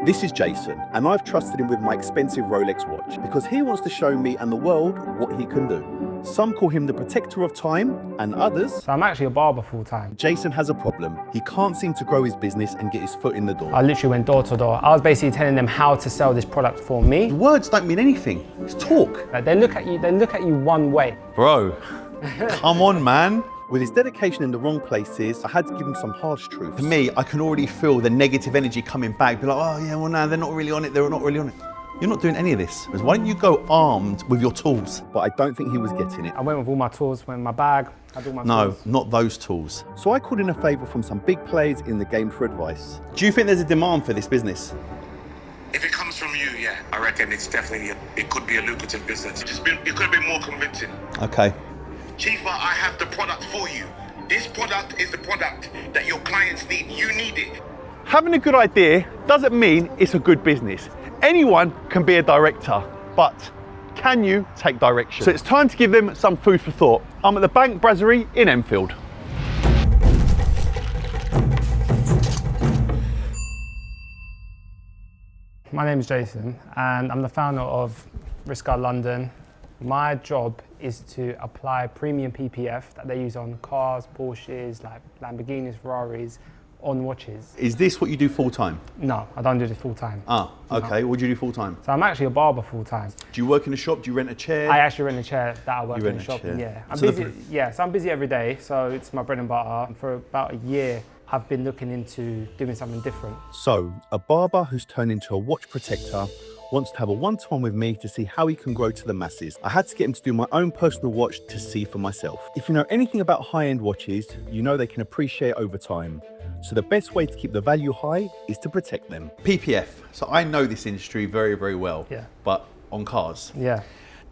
This is Jason, and I've trusted him with my expensive Rolex watch because he wants to show me and the world what he can do. Some call him the protector of time, and others... So I'm actually a barber full time. Jason has a problem. He can't seem to grow his business and get his foot in the door. I literally went door to door. I was basically telling them how to sell this product for me. Words don't mean anything. It's talk. Like, they look at you one way. Bro, come on, man. With his dedication in the wrong places, I had to give him some harsh truths. For me, I can already feel the negative energy coming back. Be like, oh yeah, well, no, they're not really on it. They're not really on it. You're not doing any of this. Why don't you go armed with your tools? But I don't think he was getting it. I went with all my tools, went in my bag, had all my tools. No, not those tools. So I called in a favour from some big players in the game for advice. Do you think there's a demand for this business? If it comes from you, yeah, I reckon it's definitely, it could be a lucrative business. It could have been more convincing. Okay. Chifa, I have the product for you. This product is the product that your clients need. You need it. Having a good idea doesn't mean it's a good business. Anyone can be a director, but can you take direction? So it's time to give them some food for thought. I'm at the Banc Brasserie in Enfield. My name is Jason, and I'm the founder of Riscard London. My job is to apply premium PPF that they use on cars, Porsches, like Lamborghinis, Ferraris, on watches. Is this what you do full time? No, I don't do this full time. Ah, okay. No. What do you do full time? So I'm actually a barber full time. Do you work in a shop? Do you rent a chair? I actually rent a chair that I work You in rent the a shop. chair. Yeah, I'm So busy. Yeah, so I'm busy every day. So it's my bread and butter. For about a year, I've been looking into doing something different. So, a barber who's turned into a watch protector wants to have a one-to-one with me to see how he can grow to the masses. I had to get him to do my own personal watch to see for myself. If you know anything about high-end watches, you know they can appreciate over time. So the best way to keep the value high is to protect them. PPF. So I know this industry very, very well. Yeah. But on cars. Yeah.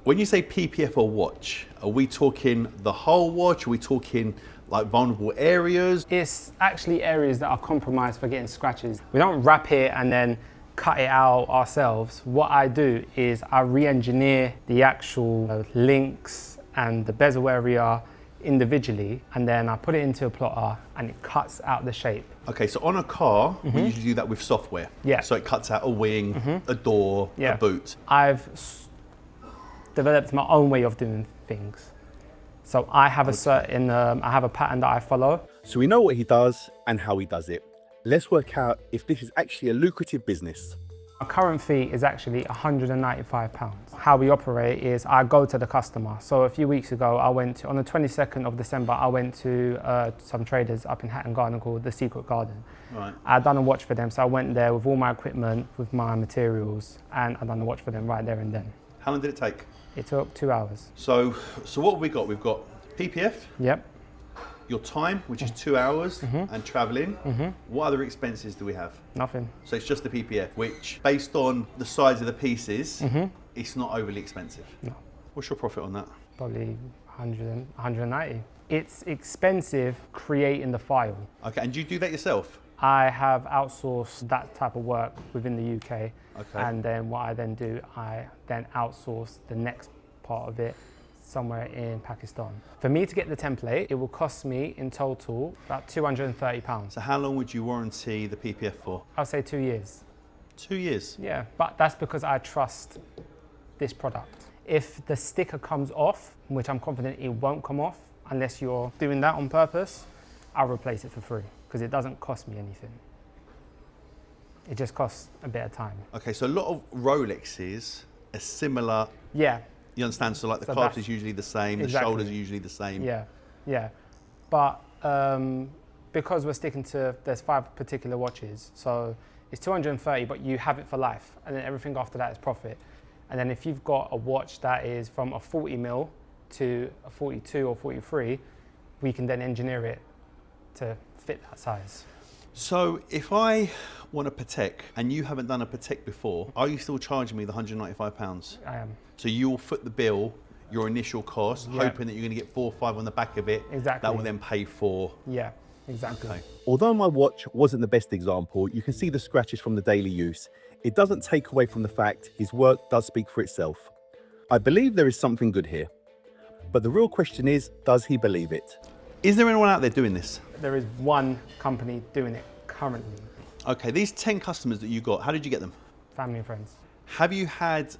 When you say PPF or watch, are we talking the whole watch? Are we talking like vulnerable areas? It's actually areas that are compromised for getting scratches. We don't wrap it and then cut it out ourselves. What I do is I re-engineer the actual links and the bezel area individually, and then I put it into a plotter and it cuts out the shape. Okay, so on a car, we usually do that with software. Yeah. So it cuts out a wing, a door, a boot. I've developed my own way of doing things. So I have a certain, I have a pattern that I follow. So we know what he does and how he does it. Let's work out if this is actually a lucrative business. Our current fee is actually £195. How we operate is I go to the customer. So a few weeks ago, I went to, on the 22nd of December, I went to some traders up in Hatton Garden called The Secret Garden. Right. I'd done a watch for them, so I went there with all my equipment, with my materials, and I'd done a watch for them right there and then. How long did it take? It took 2 hours. So what have we got? We've got PPF, Yep. your time, which is 2 hours, and traveling. What other expenses do we have? Nothing. So it's just the PPF, which based on the size of the pieces, it's not overly expensive. No. What's your profit on that? Probably 100, 190. It's expensive creating the file. Okay, and do you do that yourself? I have outsourced that type of work within the UK. Okay. And then what I then do, I then outsource the next part of it somewhere in Pakistan. For me to get the template, it will cost me in total about £230. So how long would you warranty the PPF for? I'll say 2 years. 2 years? Yeah, but that's because I trust this product. If the sticker comes off, which I'm confident it won't come off unless you're doing that on purpose, I'll replace it for free because it doesn't cost me anything. It just costs a bit of time. Okay, so a lot of Rolexes are similar. Yeah. You understand? So like the So clasp that's- is usually the same, the Exactly. shoulders are usually the same. Yeah, yeah. But because we're sticking to, there's 5 particular watches, so it's 230, but you have it for life. And then everything after that is profit. And then if you've got a watch that is from a 40 mil to a 42 or 43, we can then engineer it to fit that size. So if I want a Patek and you haven't done a Patek before, are you still charging me the £195? I am. So you'll foot the bill, your initial cost, Yeah. hoping that you're going to get 4 or 5 on the back of it. Exactly. That will then pay for. Yeah, exactly. Okay. Although my watch wasn't the best example, you can see the scratches from the daily use. It doesn't take away from the fact his work does speak for itself. I believe there is something good here. But the real question is, does he believe it? Is there anyone out there doing this? There is one company doing it currently. Okay, these 10 customers that you got, how did you get them? Family and friends. Have you had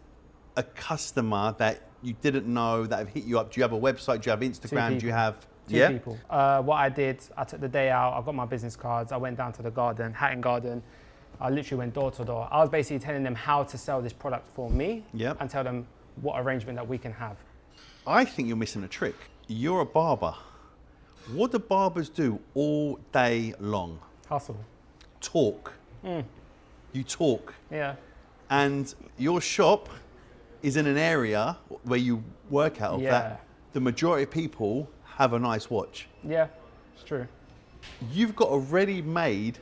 a customer that you didn't know that have hit you up? Do you have a website? Do you have Instagram? Do you have... Two people. What I did, I took the day out, I got my business cards, I went down to the garden, Hatton Garden. I literally went door to door. I was basically telling them how to sell this product for me and tell them what arrangement that we can have. I think you're missing a trick. You're a barber. What do barbers do all day long? Hustle. Talk. You talk. Yeah. And your shop is in an area where you work out of that the majority of people have a nice watch. Yeah, it's true. You've got a ready-made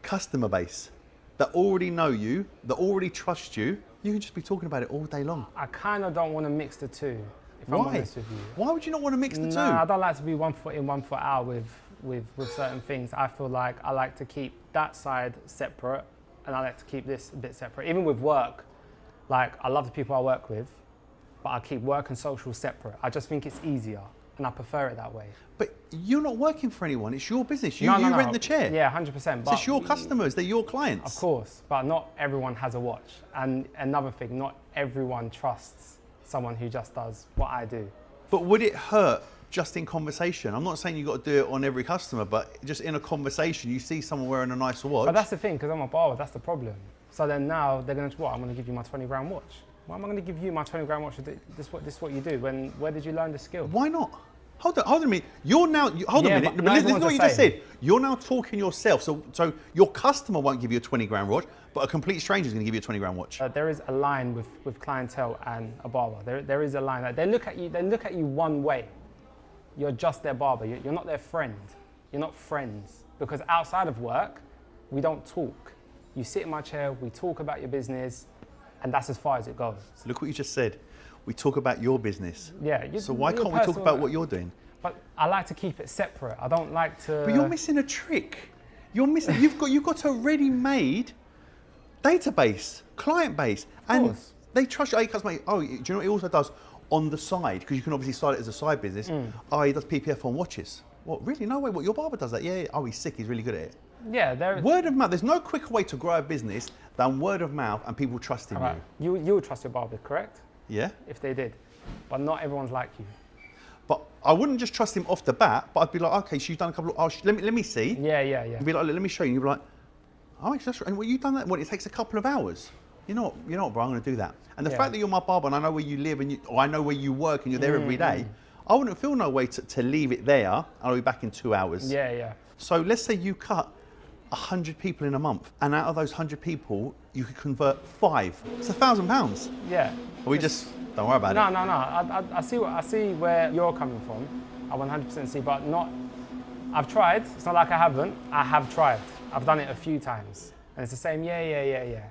customer base that already know you, that already trust you. You can just be talking about it all day long. I kind of don't want to mix the two, if I'm honest with you. Why would you not want to mix the two? No, I don't like to be 1 foot in, 1 foot out with certain things. I feel like I like to keep that side separate and I like to keep this a bit separate. Even with work, like I love the people I work with, but I keep work and social separate. I just think it's easier and I prefer it that way. But you're not working for anyone, it's your business. You, No, you rent the chair. Yeah, 100%. But It's your customers, they're your clients. Of course, but not everyone has a watch. And another thing, not everyone trusts someone who just does what I do. But would it hurt just in conversation? I'm not saying you've got to do it on every customer, but just in a conversation, you see someone wearing a nice watch. But that's the thing, because I'm a barber, that's the problem. So then now they're going to, what, I'm going to give you my 20 grand watch. Why am I going to give you my 20 grand watch? This is what you do. Where did you learn the skill? Why not? Hold on a minute. You're now, hold on a minute. but But listen to what you just saying. said. You're now talking yourself. So your customer won't give you a 20 grand watch, but a complete stranger is going to give you a 20 grand watch. There is a line with clientele and a barber. There is a line. Like, they look at you one way. You're just their barber. You're not their friend. You're not friends. Because outside of work, we don't talk. You sit in my chair, we talk about your business, and that's as far as it goes. Look what you just said. We talk about your business. Yeah. So why can't we talk about what you're doing? But I like to keep it separate. I don't like to. But you're missing a trick. You're missing. You've got a ready-made database, client base, and course. they trust you. Oh, do you know what he also does on the side? Because you can obviously start it as a side business. Oh, he does PPF on watches. What? Really? No way. What? Your barber does that? Yeah. Oh, he's sick. He's really good at it. Yeah. Word of mouth. There's no quicker way to grow a business than word of mouth and people trusting Right. you. You would trust your barber, correct? Yeah. If they did, but not everyone's like you. But I wouldn't just trust him off the bat. But I'd be like, okay, so you've done a couple of. Oh, let me see. Yeah. You'd be like, let me show you. You'd be like, oh, actually, that's right. And well, you've done that. Well, it takes a couple of hours. You know what, bro? I'm going to do that. And the fact that you're my barber and I know where you live or I know where you work and you're there every day, I wouldn't feel no way to leave it there. I'll be back in 2 hours. Yeah. So let's say you cut 100 people in a month, and out of those 100 people, you could convert 5. It's £1,000. Yeah. Or we just don't worry about No. it. I see where you're coming from. I 100% see, but not. I've tried. It's not like I haven't. I have tried. I've done it a few times, and it's the same. Yeah.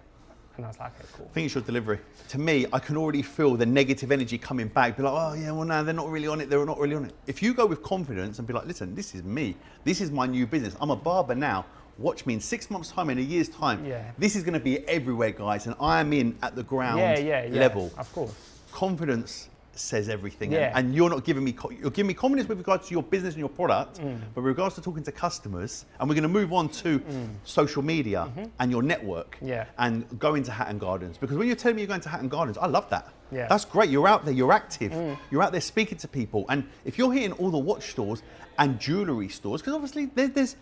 And I was like, okay, cool. I think it's your delivery. To me, I can already feel the negative energy coming back. Be like, oh yeah, well no, they're not really on it. They're not really on it. If you go with confidence and be like, listen, this is me. This is my new business. I'm a barber now. Watch me in 6 months' time, in a year's time. Yeah. This is going to be everywhere, guys, and I am in at the ground Yeah. level. Of course. Confidence says everything, Yeah. and you're not giving me. You're giving me confidence with regards to your business and your product, but with regards to talking to customers, and we're going to move on to social media and your network, and going to Hatton Gardens. Because when you're telling me you're going to Hatton Gardens, I love that. Yeah. That's great. You're out there. You're active. You're out there speaking to people, and if you're hitting all the watch stores and jewelry stores, because obviously there's.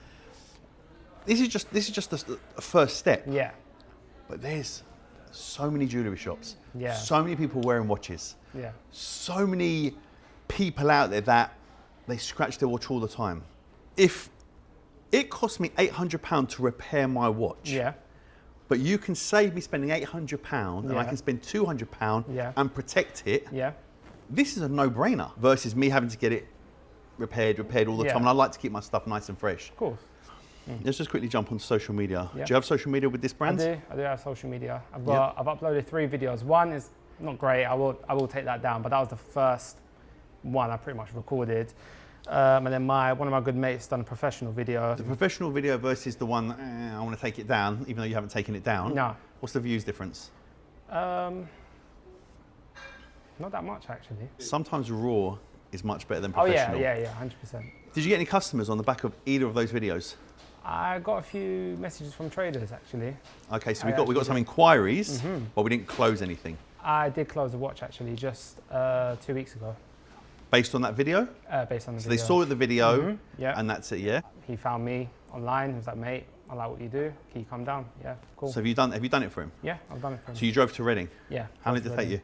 This is just the first step. Yeah. But there's so many jewelry shops. Yeah. So many people wearing watches. Yeah. So many people out there that they scratch their watch all the time. If it costs me £800 to repair my watch, but you can save me spending £800 and I can spend £200 and protect it, this is a no-brainer versus me having to get it repaired all the time. And I like to keep my stuff nice and fresh. Of course. Let's just quickly jump on social media. Yeah. Do you have social media with this brand? I do have social media. I've uploaded 3 videos. One is not great. I will take that down, but that was the first one I pretty much recorded. And then one of my good mates done a professional video. The professional video versus the one, I want to take it down, even though you haven't taken it down. No. What's the views difference? Not that much actually. Sometimes raw is much better than professional. Oh yeah, 100%. Did you get any customers on the back of either of those videos? I got a few messages from traders actually. Okay, so we got some inquiries, but we didn't close anything. I did close a watch actually just 2 weeks ago. Based on that video? Based on the So video. they saw the video, Yeah. and that's it, yeah? He found me online. He was like, mate, I like what you do. Can you come down? Yeah, cool. So have you done it for him? Yeah, I've done it for him. So you drove to Reading? Yeah. How long did it take you?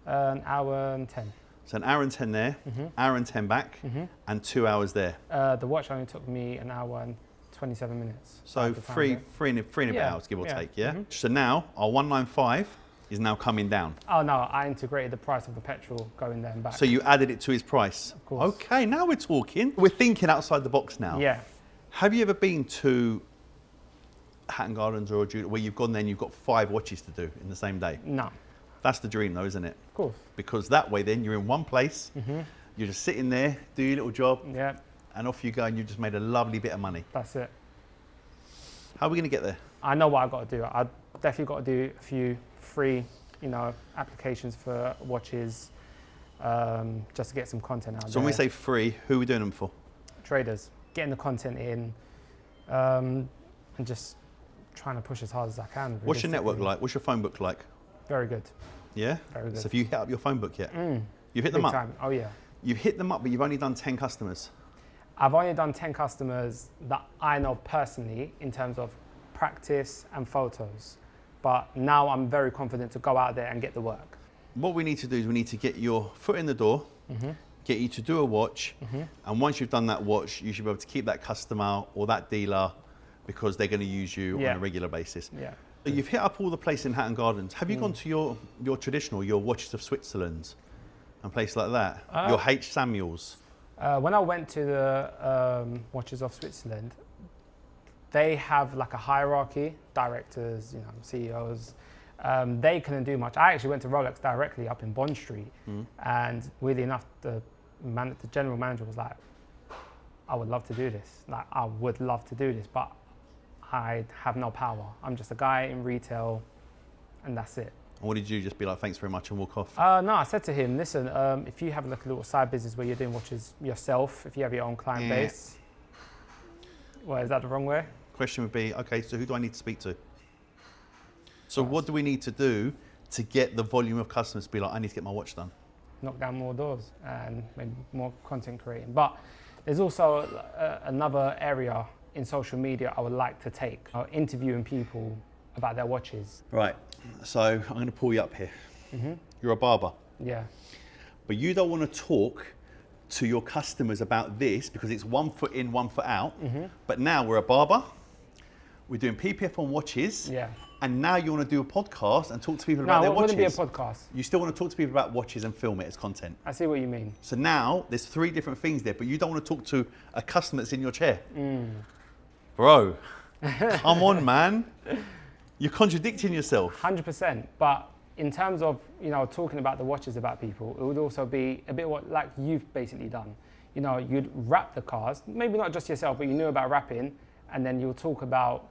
An hour and 10. So an hour and 10 there, hour and 10 back, and 2 hours there. The watch only took me an hour and 27 minutes. So three and a bit Yeah, hours, give or yeah. take, yeah? So now our 195 is now coming down. Oh no, I integrated the price of the petrol going there and back. So you added it to his price? Of course. Okay, now we're talking. We're thinking outside the box now. Yeah. Have you ever been to Hatton Gardens or where you've gone there and you've got 5 watches to do in the same day? No. That's the dream though, isn't it? Of course. Because that way then you're in one place, you're just sitting there, do your little job, Yeah, and off you go, and you've just made a lovely bit of money. that's it. How are we going to get there? I know what I've got to do. I've definitely got to do a few free, applications for watches, just to get some content out there. So when we say free, who are we doing them for? Traders, getting the content in, and just trying to push as hard as I can. What's your network realistically. like? What's your phone book like? Very good. Yeah? Very good. So have you hit up your phone book yet? You've hit them Big up? time. Oh yeah. You've hit them up, but you've only done 10 customers. I've only done 10 customers that I know personally in terms of practice and photos. But now I'm very confident to go out there and get the work. What we need to do is we need to get your foot in the door, get you to do a watch, and once you've done that watch, you should be able to keep that customer or that dealer because they're going to use you Yeah. on a regular basis. Yeah. So you've hit up all the places in Hatton Gardens. Have you gone to your traditional, your Watches of Switzerland and places like that? Your H. Samuels? When I went to the Watches of Switzerland, they have like a hierarchy, directors, CEOs. They couldn't do much. I actually went to Rolex directly up in Bond Street, and weirdly enough, the general manager was like, I would love to do this. Like, I would love to do this, but I have no power. I'm just a guy in retail, and that's it. And what did you just be like, thanks very much, and walk off? No, I said to him, listen, if you have like a little side business where you're doing watches yourself, if you have your own client base, well, is that the wrong way? Question would be, okay, so who do I need to speak to? So what do we need to do to get the volume of customers to be like, I need to get my watch done? Knock down more doors and maybe more content creating. But there's also another area in social media I would like to take, interviewing people about their watches. Right, so I'm going to pull you up here. You're a barber, Yeah, but you don't want to talk to your customers about this because it's 1 foot in, 1 foot out. But now we're a barber, we're doing PPF on watches, yeah. and now you want to do a podcast and talk to people No, about their it watches. wouldn't be a podcast. You still want to talk to people about watches and film it as content. I see what you mean. So now there's 3 different things there, but you don't want to talk to a customer that's in your chair. Bro, come on, man. You're contradicting yourself. 100%. But in terms of, talking about the watches about people, it would also be a bit like you've basically done. You'd wrap the cars, maybe not just yourself, but you knew about wrapping, and then you'll talk about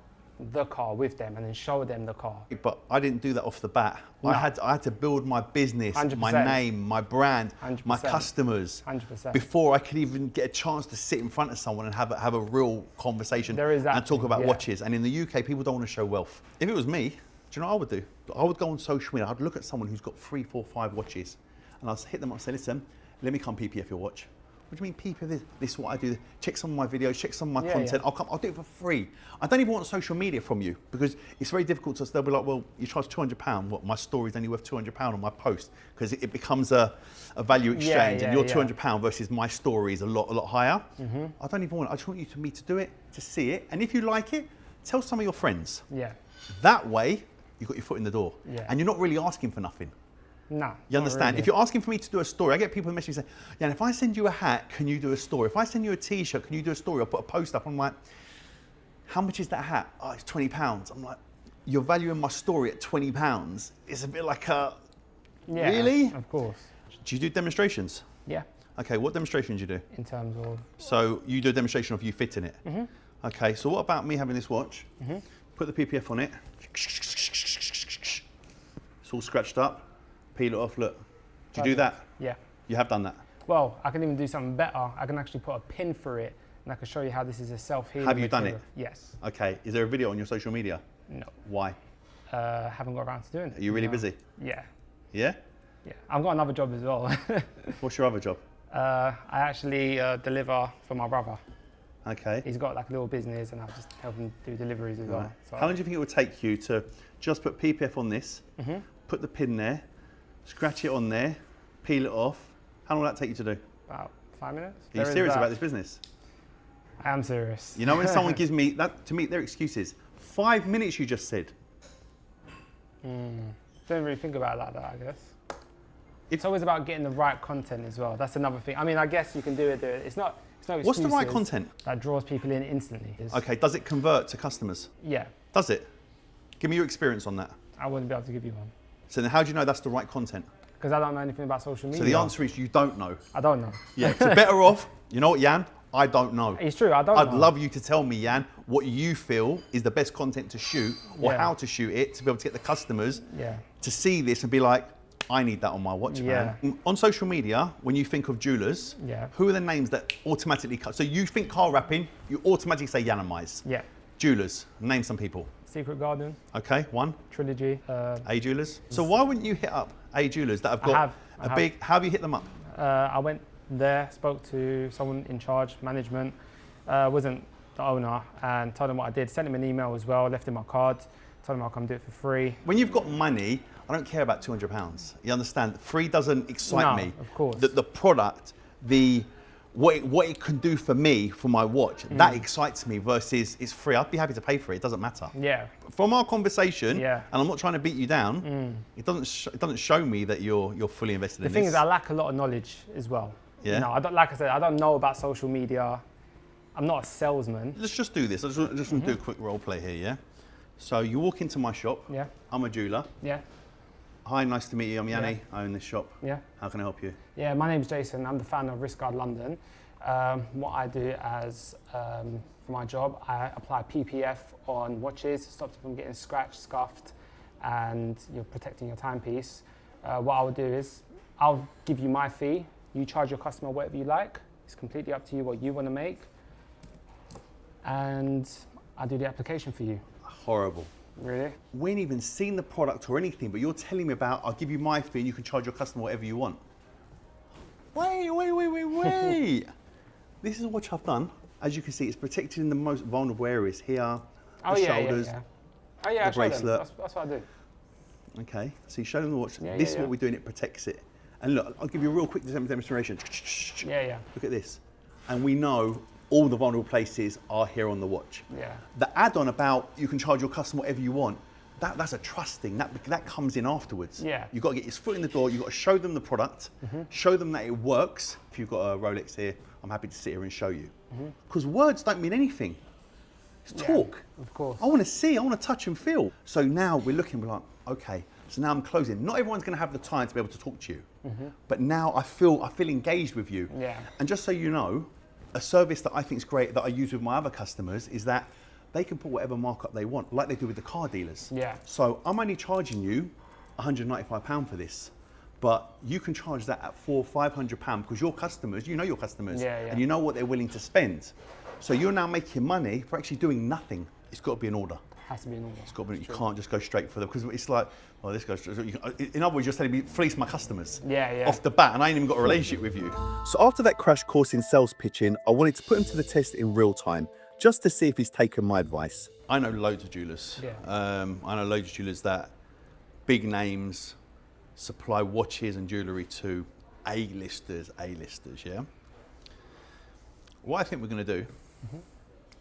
the car with them and then show them the car. But I didn't do that off the bat. No. I had to build my business, 100%. my name, my brand, my 100%. customers 100%. before I could even get a chance to sit in front of someone and have a real conversation There is that and talk thing, about yeah. watches. And in the UK, people don't want to show wealth. If it was me, do you know what I would do? I would go on social media. I'd look at someone who's got 3, 4, 5 watches, and I'd hit them up and say, listen, let me come PPF your watch. What do you mean PPF this? This is what I do. Check some of my videos, check some of my Yeah, content. yeah. I'll do it for free. I don't even want social media from you because it's very difficult to, they'll be like, well, you charge £200. What, my story's only worth £200 on my post? Because it becomes a value exchange, and your £200 versus my story is a lot higher. I don't even want, I just want me to do it, to see it. And if you like it, tell some of your friends. Yeah. That way, you've got your foot in the door. Yeah. And you're not really asking for nothing. No. You understand? Really. If you're asking for me to do a story, I get people messaging saying, yeah, if I send you a hat, can you do a story? If I send you a t-shirt, can you do a story? I'll put a post up. I'm like, how much is that hat? Oh, it's £20. I'm like, you're valuing my story at £20. It's a bit like a, Yeah, really? Of course. Do you do demonstrations? Yeah. Okay, what demonstrations do you do? In terms of. So you do a demonstration of you fitting it? Okay, so what about me having this watch? Put the PPF on it. It's all scratched up. Peel it off, look. Do you do that? Yeah. You have done that? Well, I can even do something better. I can actually put a pin through it and I can show you how this is a self-healing Have you done material. it? Yes. Okay, is there a video on your social media? No. Why? Haven't got around to doing it. Are you really busy? Yeah. Yeah? Yeah. I've got another job as well. What's your other job? I actually deliver for my brother. Okay. He's got like a little business and I just help him do deliveries as well. So How long do you think it would take you to just put PPF on this, put the pin there, scratch it on there, peel it off? How long will that take you to do? about 5 minutes. Are you serious about this business? I am serious. You know when someone gives me that, to me, their excuses. 5 minutes you just said. Don't really think about it like that, I guess. It's always about getting the right content as well. That's another thing. I mean, I guess you can do it. It's no What's the right excuses content? that draws people in instantly. Okay, does it convert to customers? Yeah, Does it? Give me your experience on that. I wouldn't be able to give you one So then how do you know that's the right content? because I don't know anything about social media. So the answer is you don't know. I don't know. Yeah, so better off, you know what, Jan? I don't know. It's true. I don't know. I'd love you to tell me, Jan, what you feel is the best content to shoot or Yeah. how to shoot it to be able to get the customers Yeah. to see this and be like, I need that on my watch, man. On social media, when you think of jewelers, Yeah. who are the names that automatically cut? So you think car wrapping, you automatically say Yiannimize. Yeah. Jewelers, name some people. Secret Garden, Okay, one. Trilogy. A Jewelers. So why wouldn't you hit up A Jewelers that have got I have. big, how have you hit them up? I went there, spoke to someone in charge, management, wasn't the owner, and told him what I did. Sent him an email as well, left him my card, told him I'll come do it for free. When you've got money, I don't care about £200. You understand? Free doesn't excite No, me. of course. The product, what it can do for me, for my watch, that excites me versus it's free. I'd be happy to pay for it. It doesn't matter. Yeah. From our conversation, Yeah. and I'm not trying to beat you down, it doesn't show me that you're fully invested The in thing this. is, I lack a lot of knowledge as well. Yeah. You know, I don't, like I said, I don't know about social media. I'm not a salesman. Let's just do this. I just want to do a quick role play here, yeah? So you walk into my shop. Yeah. I'm a jeweler. Yeah. Hi, nice to meet you. I'm Yanni. Yeah. I own this shop. Yeah. How can I help you? Yeah, my name's Jason. I'm the founder of Risk Guard London. What I do as for my job, I apply PPF on watches, stops it from getting scratched, scuffed, and you're protecting your timepiece. What I would do is I'll give you my fee. You charge your customer whatever you like. It's completely up to you what you want to make. And I do the application for you. Horrible. Really? We ain't even seen the product or anything, but you're telling me about, I'll give you my fee and you can charge your customer whatever you want. Wait. This is a watch I've done. As you can see, it's protected in the most vulnerable areas here, the shoulders. Oh yeah, the bracelet. That's what I do. Okay, so you show them the watch. Yeah, This is yeah. what we're doing, it protects it. And look, I'll give you a real quick demonstration. Yeah. Look at this. And we know all the vulnerable places are here on the watch. Yeah. The add-on about you can charge your customer whatever you want, that's a trust thing. That comes in afterwards. Yeah. You've got to get your foot in the door. You've got to show them the product, show them that it works. If you've got a Rolex here, I'm happy to sit here and show you. Because words don't mean anything. It's talk. Of course. I want to see, I want to touch and feel. So now we're looking, we're like, okay, so now I'm closing. Not everyone's going to have the time to be able to talk to you. But now I feel engaged with you. Yeah. And just so you know, a service that I think is great that I use with my other customers is that they can put whatever markup they want, like they do with the car dealers. Yeah. So I'm only charging you £195 for this, but you can charge that at £400-500 because your customers, you know your customers, and you know what they're willing to spend. So you're now making money for actually doing nothing. It's got to be an order. Has to be an order. It's got to be. You can't just go straight for them because it's like, oh, this goes. In other words, you're telling me fleece my customers. Yeah. Off the bat, and I ain't even got a relationship with you. So after that crash course in sales pitching, I wanted to put him to the test in real time, just to see if he's taken my advice. I know loads of jewelers. Yeah. I know loads of jewelers that big names supply watches and jewellery to A-listers, yeah? What I think we're going to do,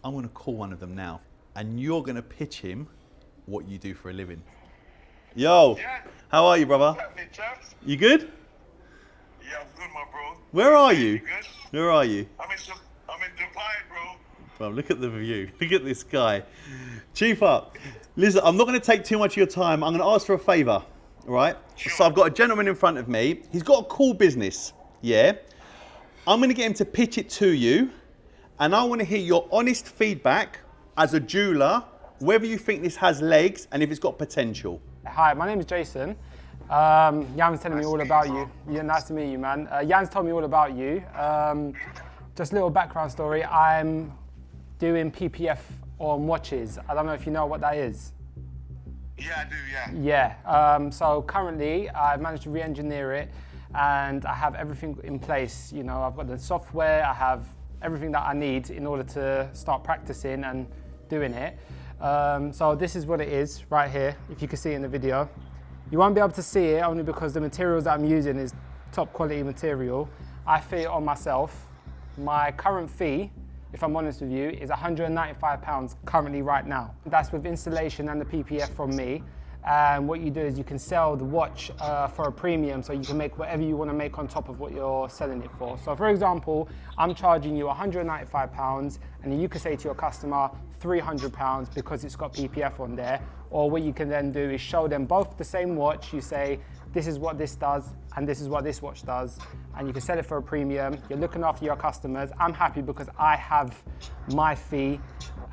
I'm going to call one of them now, and you're going to pitch him what you do for a living. Yo, how are you, brother? You good? Yeah, I'm good, my bro. Where are you? You good? Where are you? I'm in Dubai, bro. Bro, look at the view. Look at this guy. Chief up. Listen, I'm not going to take too much of your time. I'm going to ask for a favour, all right? Sure. So I've got a gentleman in front of me. He's got a cool business, yeah? I'm going to get him to pitch it to you, and I want to hear your honest feedback as a jeweller, whether you think this has legs and if it's got potential. Hi, my name is Jason. Jan's telling me all about you. Yeah, nice to meet you, man. Jan's told me all about you. Just a little background story. I'm doing PPF on watches. I don't know if you know what that is. Yeah, I do, yeah. Yeah, so currently I've managed to re-engineer it and I have everything in place. You know, I've got the software, I have everything that I need in order to start practicing and doing it. So this is what it is right here, if you can see it in the video. You won't be able to see it only because the materials that I'm using is top quality material. I fit it on myself. My current fee, if I'm honest with you, is £195 currently right now. That's with installation and the PPF from me. And what you do is you can sell the watch for a premium, so you can make whatever you want to make on top of what you're selling it for. So for example, I'm charging you £195 and then you can say to your customer £300 because it's got PPF on there. Or what you can then do is show them both the same watch. You say, this is what this does and this is what this watch does, and you can sell it for a premium. You're looking after your customers. I'm happy because I have my fee,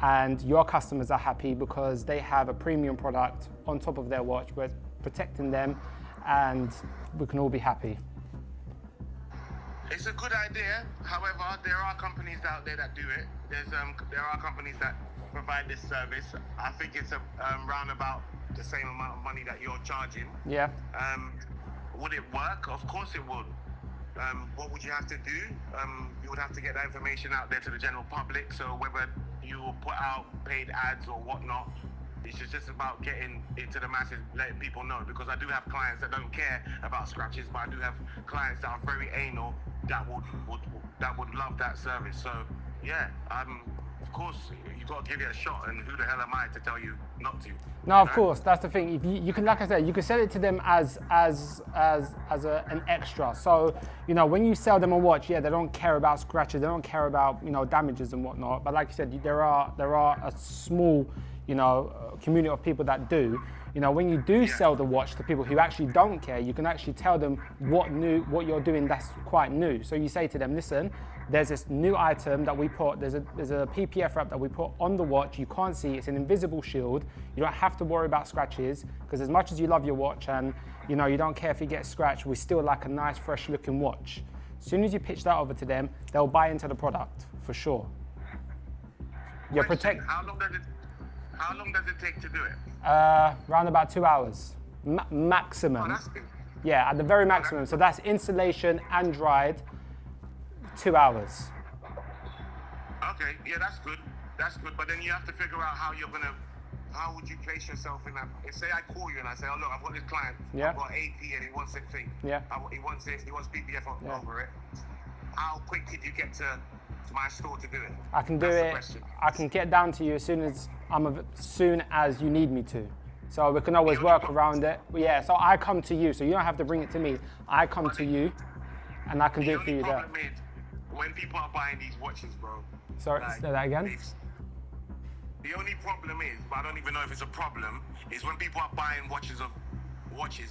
and your customers are happy because they have a premium product on top of their watch. We're protecting them and we can all be happy. It's a good idea. However, there are companies out there that do it. There are companies that provide this service. I think it's round about the same amount of money that you're charging. Yeah. Would it work? Of course it would. What would you have to do? You would have to get that information out there to the general public. So whether you put out paid ads or whatnot, it's just about getting into the masses, letting people know. Because I do have clients that don't care about scratches, but I do have clients that are very anal that would love that service. So yeah, of course you got to give it a shot. And who the hell am I to tell you not to? No, of course, that's the thing. If you can, like I said, you can sell it to them as an extra. So, you know, when you sell them a watch, yeah, they don't care about scratches, they don't care about, you know, damages and whatnot. But like you said, there are a small, you know, community of people that do. You know, when you do sell the watch to people who actually don't care, you can actually tell them what you're doing that's quite new. So you say to them, listen, there's this new item that we put, there's a PPF wrap that we put on the watch. You can't see, it's an invisible shield. You don't have to worry about scratches, because as much as you love your watch and, you know, you don't care if it gets scratched, we still like a nice fresh looking watch. As soon as you pitch that over to them, they'll buy into the product for sure. You're protect. How long does it take to do it? Around about 2 hours, maximum. Oh, that's good. Yeah, at the very maximum. So that's installation and dried, 2 hours. Okay, yeah, that's good. That's good. But then you have to figure out how would you place yourself in that? If say I call you and I say, oh look, I've got this client, Yeah. I've got AP and he wants this thing. Yeah. He wants this, he wants PPF Yeah. over it. How quick could you get to my store to do it? I can do That's the it. question. I can get down to you as soon as you need me to. So we can always work around it. Yeah. So I come to you. So you don't have to bring it to me. I come to you, and I can do it for you The there. only problem is when people are buying these watches, bro. Sorry, like, say that again. The only problem is, but I don't even know if it's a problem, is when people are buying watches,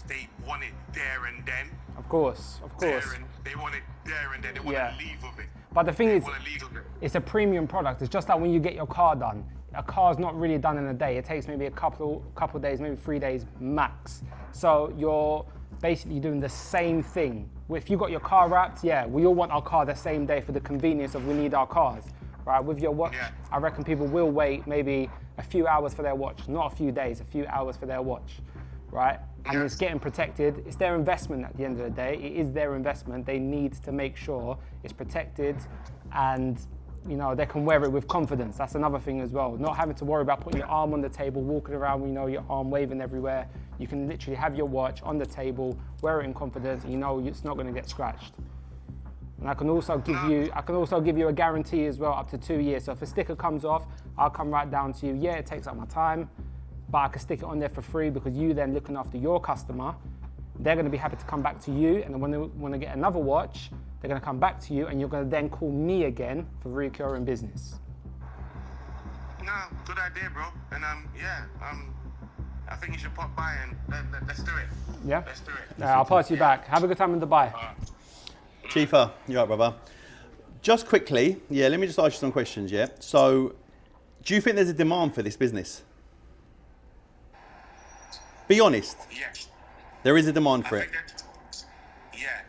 they want it there and then. Of course. They want it there and then. They want to leave with it. But the thing is, Want to leave with it. it's a premium product. It's just like when you get your car done. A car's not really done in a day. It takes maybe a couple days, maybe 3 days max. So you're basically doing the same thing. If you got your car wrapped, yeah, we all want our car the same day for the convenience of we need our cars, right? With your watch, I reckon people will wait maybe a few hours for their watch, not a few days, a few hours for their watch, right? And it's getting protected. It's their investment at the end of the day. It is their investment. They need to make sure it's protected and, you know, they can wear it with confidence. That's another thing as well. Not having to worry about putting your arm on the table, walking around, you know, your arm waving everywhere. You can literally have your watch on the table, wear it in confidence, and you know it's not going to get scratched. And I can also give you a guarantee as well, up to 2 years. So if a sticker comes off, I'll come right down to you. Yeah, it takes up my time, but I can stick it on there for free because you then looking after your customer. They're going to be happy to come back to you, and then when they get another watch, they're going to come back to you, and you're going to then call me again for recurring business. No, good idea, bro. And I think you should pop by and let's do it. Yeah? Let's do it. I'll pass you back. Have a good time in Dubai. Chifa, you're right, brother. Just quickly, let me just ask you some questions, yeah? So, do you think there's a demand for this business? Be honest. Yes. There is a demand for it. Yeah,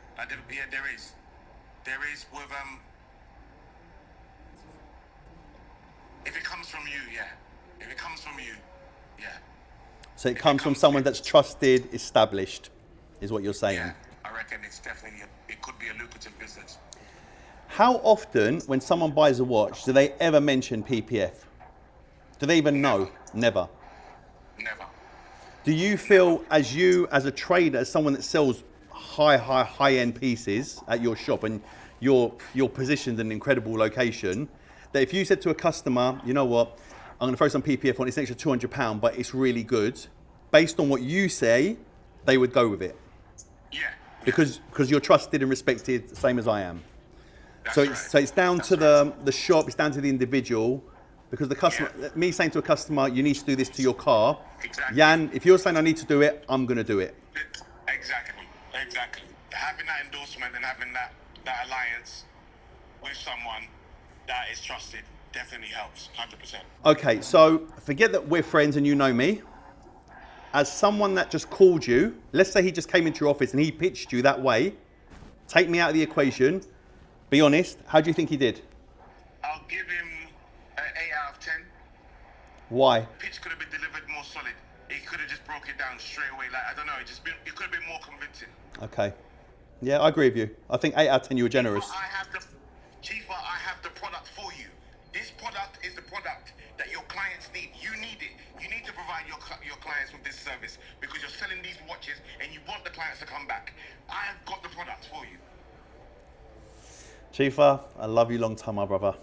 there is. There is with If it comes from you, yeah. If it comes from you, yeah. So it comes from someone that's trusted, established, is what you're saying. Yeah, I reckon it's definitely, it could be a lucrative business. How often, when someone buys a watch, do they ever mention PPF? Do they even know? Never. Never. Do you feel, as a trader, as someone that sells high-end pieces at your shop, and you're positioned in an incredible location, that if you said to a customer, you know what, I'm going to throw some PPF on, it's an extra £200, but it's really good, based on what you say, they would go with it? Yeah. Because you're trusted and respected, same as I am. That's So right. it's down That's to right. the shop, it's down to the individual, because the customer, me saying to a customer, you need to do this to your car. Exactly. Jan, if you're saying I need to do it, I'm going to do it. Exactly. Having that endorsement and having that alliance with someone that is trusted definitely helps, 100%. Okay, so forget that we're friends and you know me. As someone that just called you, let's say he just came into your office and he pitched you that way, take me out of the equation, be honest, how do you think he did? I'll give him an 8 out of 10. Why? Pitch could have been delivered more solid. He could have just broke it down straight away. Like, I don't know, it could have been more convincing. Okay. Yeah, I agree with you. I think 8 out of 10 you were generous. Chifa, I have the product for you. This product is the product that your clients need. You need it. You need to provide your clients with this service because you're selling these watches and you want the clients to come back. I've got the product for you. Chifa, I love you long time, my brother.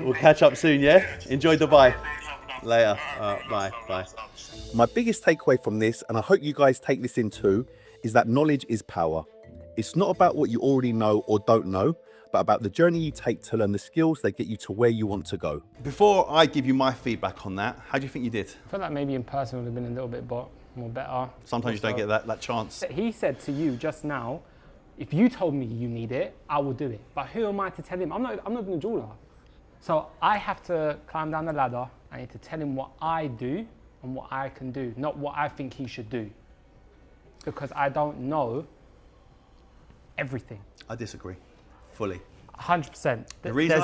We'll catch up soon, yeah? Enjoy Dubai. Later. Bye. My biggest takeaway from this, and I hope you guys take this in too, is that knowledge is power. It's not about what you already know or don't know, but about the journey you take to learn the skills that get you to where you want to go. Before I give you my feedback on that, how do you think you did? I feel like maybe in person would have been a little bit more better. Sometimes you don't get that chance. He said to you just now, if you told me you need it, I will do it. But who am I to tell him? I'm not even a jeweler. So I have to climb down the ladder. I need to tell him what I do and what I can do, not what I think he should do. Because I don't know everything. I disagree, fully. 100%. The reason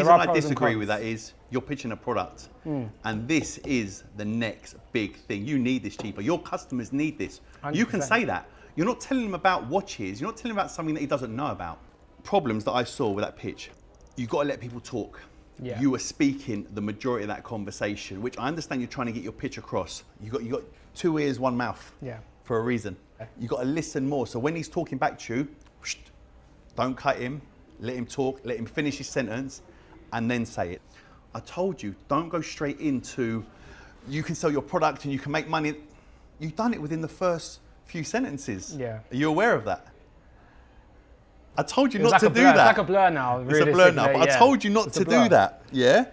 I disagree with that is you're pitching a product, and this is the next big thing. You need this, Chifa. Your customers need this. 100%. You can say that. You're not telling him about watches. You're not telling him about something that he doesn't know about. Problems that I saw with that pitch. You've got to let people talk. Yeah. You were speaking the majority of that conversation, which I understand you're trying to get your pitch across. You got 2 ears, 1 mouth. Yeah. For a reason. You got to listen more. So when he's talking back to you, don't cut him. Let him talk. Let him finish his sentence, and then say it. I told you, don't go straight into. You can sell your product and you can make money. You've done it within the first few sentences. Yeah. Are you aware of that? I told you not to do that. It's like a blur now. It's a blur now, but yeah. I told you not to blur. do that. Yeah.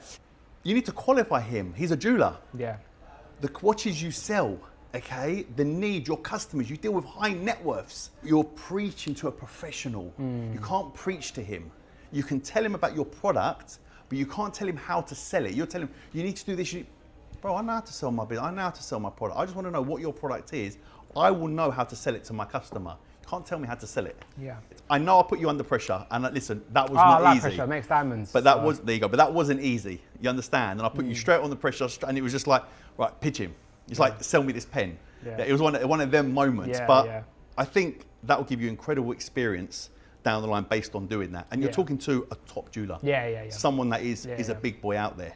You need to qualify him. He's a jeweler. Yeah. The watches you sell, okay, the need, your customers, you deal with high net worths. You're preaching to a professional. You can't preach to him. You can tell him about your product, but you can't tell him how to sell it. You're telling him, you need to do this. Bro, I know how to sell my business. I know how to sell my product. I just want to know what your product is. I will know how to sell it to my customer. You can't tell me how to sell it. Yeah. I know I put you under pressure, and listen, that was I not like easy. pressure, makes diamonds. But that was, there you go, but that wasn't easy. You understand? And I put you straight on the pressure, and it was just like, right, pitch him. It's like, sell me this pen. Yeah. It was one of them moments. Yeah, but yeah. I think that will give you incredible experience down the line based on doing that. And you're talking to a top jeweler. Yeah. Someone that is a big boy out there.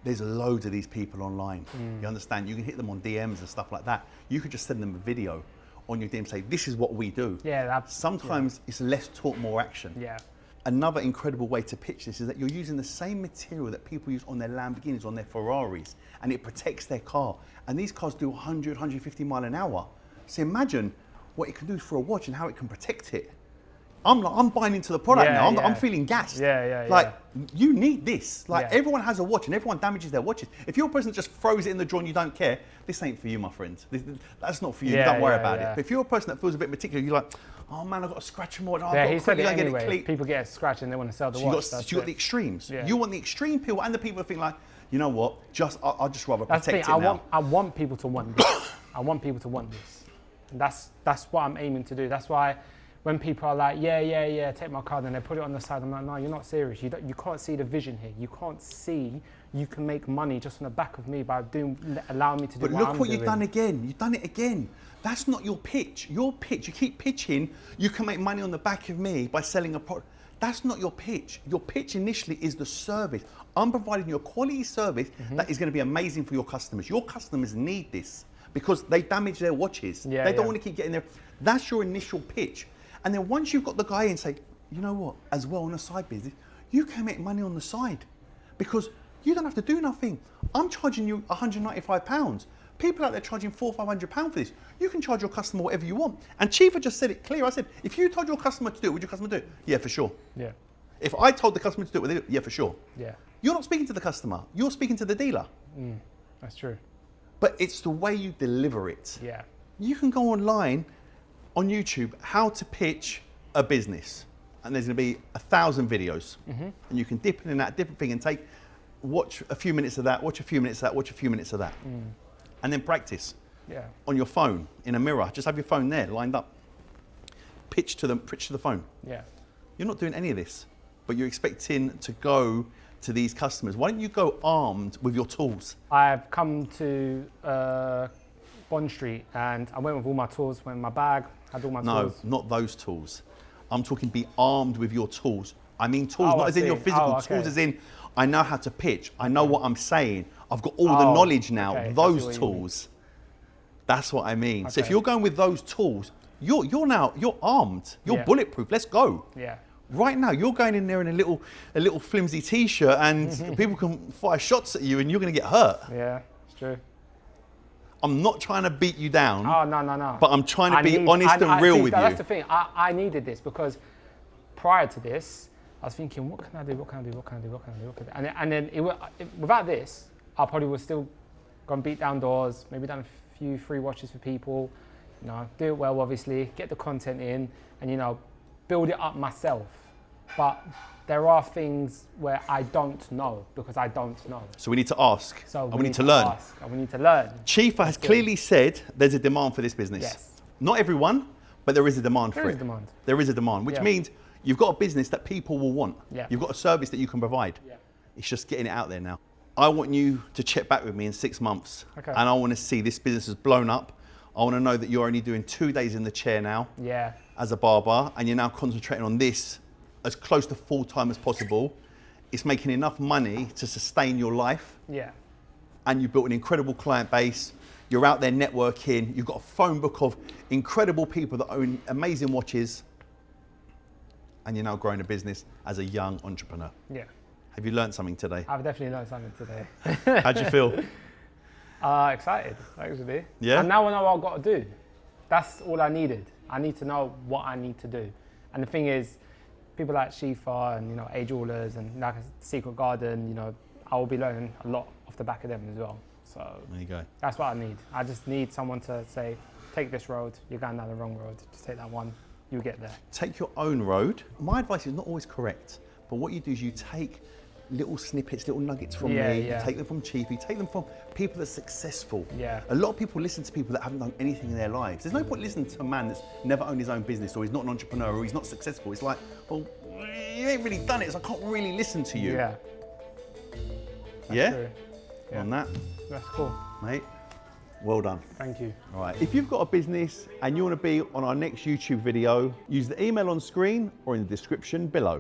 There's loads of these people online. You understand? You can hit them on DMs and stuff like that. You could just send them a video on your DM, say, this is what we do. Yeah. Sometimes it's less talk, more action. Yeah. Another incredible way to pitch this is that you're using the same material that people use on their Lamborghinis, on their Ferraris, and it protects their car. And these cars do 100, 150 mile an hour. So imagine what it can do for a watch and how it can protect it. I'm buying into the product now. I'm feeling gassed. Yeah. You need this. Like, Yeah. everyone has a watch and everyone damages their watches. If you're a person that just throws it in the drawer and you don't care, this ain't for you, my friend. That's not for you. Yeah, Don't worry yeah, about yeah. it. But if you're a person that feels a bit particular, you're like, oh man, I've got to scratch them watch. Oh, Yeah, he said it get anyway. clean. People get a scratch and they want to sell the So watch. you got the extremes. Yeah. You want the extreme people and the people that think like, you know what, I'll just rather That's the protect thing. it now. I want people to want this. I want people to want this. And that's what I'm aiming to do. That's why when people are like, yeah, take my card, and they put it on the side, I'm like, no, you're not serious. You can't see the vision here. You can't see you can make money just on the back of me by allowing me to do what I'm doing. But look what you've done again. You've done it again. That's not your pitch. Your pitch, you keep pitching, you can make money on the back of me by selling a product. That's not your pitch. Your pitch initially is the service. I'm providing you a quality service that is going to be amazing for your customers. Your customers need this because they damage their watches. They don't want to keep getting there. That's your initial pitch. And then once you've got the guy in, say, you know what, as well on a side business, you can make money on the side because you don't have to do nothing. I'm charging you £195. People out there charging £400 or £500 for this. You can charge your customer whatever you want. And Chief just said it clear. I said, if you told your customer to do it, would your customer do it? Yeah, for sure. Yeah. If I told the customer to do it, would they do it? Yeah, for sure. Yeah. You're not speaking to the customer. You're speaking to the dealer. That's true. But it's the way you deliver it. Yeah. You can go online on YouTube, how to pitch a business. And there's going to be 1,000 videos. And you can dip in and out, different thing, and watch a few minutes of that, watch a few minutes of that, watch a few minutes of that. And then practice. Yeah. On your phone, in a mirror. Just have your phone there, lined up. Pitch to the phone. Yeah. You're not doing any of this, but you're expecting to go to these customers. Why don't you go armed with your tools? I've come to Bond Street and I went with all my tools, went in my bag, had all my tools. No, not those tools. I'm talking be armed with your tools. I mean tools, not as in your physical tools, as in I know how to pitch. I know what I'm saying. I've got all the knowledge now. Those tools. That's what I mean. So if you're going with those tools, you're armed. You're bulletproof. Let's go. Yeah. Right now, you're going in there in a little flimsy t-shirt, and people can fire shots at you, and you're going to get hurt. Yeah, it's true. I'm not trying to beat you down. Oh, no. But I'm trying to be honest and real with you. That's the thing. I needed this because prior to this, I was thinking, what can I do? And then without this, I probably was still going to beat down doors, maybe done a few free watches for people, do it well, obviously, get the content in, and, build it up myself. But there are things where I don't know because I don't know. So we need to ask. So we need to learn. And we need to learn. Chief has clearly said there's a demand for this business. Yes. Not everyone, but there is a demand for it. There is a demand. There is a demand, which means you've got a business that people will want. Yeah. You've got a service that you can provide. Yeah. It's just getting it out there now. I want you to check back with me in 6 months. Okay. And I want to see this business has blown up. I want to know that you're only doing 2 days in the chair now. Yeah. As a barber, and you're now concentrating on this as close to full-time as possible. It's making enough money to sustain your life. Yeah. And you've built an incredible client base. You're out there networking. You've got a phone book of incredible people that own amazing watches. And you're now growing a business as a young entrepreneur. Yeah. Have you learned something today? I've definitely learned something today. How'd you feel? Excited, actually. Yeah? And now I know what I've got to do. That's all I needed. I need to know what I need to do. And the thing is, people like Shifa and, Age Allers and like Secret Garden, I will be learning a lot off the back of them as well. So there you go. That's what I need. I just need someone to say, take this road, you're going down the wrong road. Just take that one, you'll get there. Take your own road. My advice is not always correct, but what you do is you take little snippets, little nuggets from me, you take them from Chief, you take them from people that are successful. Yeah. A lot of people listen to people that haven't done anything in their lives. There's no point listening to a man that's never owned his own business, or he's not an entrepreneur, or he's not successful. It's like, well, you ain't really done it, so I can't really listen to you. Yeah. Yeah? True. Yeah. On that. That's cool. Mate, well done. Thank you. All right, if you've got a business and you want to be on our next YouTube video, use the email on screen or in the description below.